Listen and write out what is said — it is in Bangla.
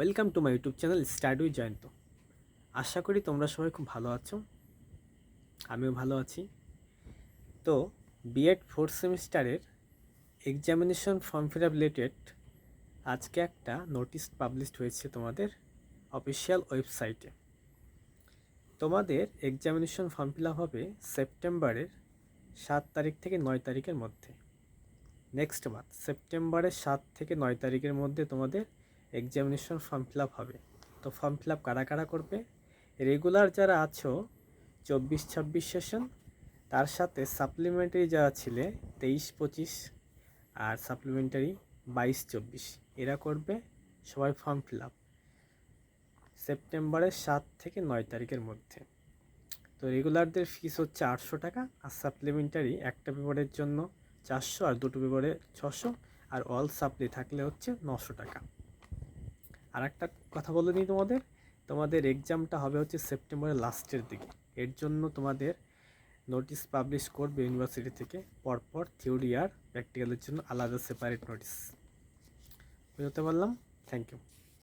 Welcome to my YouTube channel study with Jayanta. আশা করি তোমরা সবাই খুব ভালো আছো, আমিও ভালো আছি। তো বিএড ফোর্থ সেমিস্টারের examination form fill up related আজকে একটা নোটিশ পাবলিশড হয়েছে তোমাদের অফিসিয়াল ওয়েবসাইটে। তোমাদের এক্সামিনেশন ফর্ম ফিল আপ হবে সেপ্টেম্বরের 7 তারিখ থেকে 9 তারিখের মধ্যে। নেক্সট মান্থ সেপ্টেম্বরের 7 থেকে 9 তারিখের মধ্যে তোমাদের এক্সামিনেশন ফর্ম ফিল আপ হবে। তো ফর্ম ফিল আপ কারা কারা করবে? রেগুলার যারা আছো 24-26 সেশন, তার সাথে সাপ্লিমেন্টারি যারা ছিলে 23-25 আর সাপ্লিমেন্টারি 22-24, এরা করবে সবাই ফর্ম ফিল আপ সেপ্টেম্বরের 7 থেকে 9 তারিখের মধ্যে। তো রেগুলারদের ফিস হচ্ছে 800 টাকা, আর সাপ্লিমেন্টারি একটা পেপারের জন্য 400 আর দুটো পেপারে 600, আর অল সাপ্লি থাকলে হচ্ছে 900 টাকা। আর একটা কথা বলে নিই, তোমাদের এক্সামটা হবে হচ্ছে সেপ্টেম্বরের লাস্টের দিকে। এর জন্য তোমাদের নোটিশ পাবলিশ করবে ইউনিভার্সিটি থেকে পরপর থিওরি আর প্র্যাকটিক্যালের জন্য আলাদা সেপারেট নোটিশ। বুঝতে পারলাম? Thank you.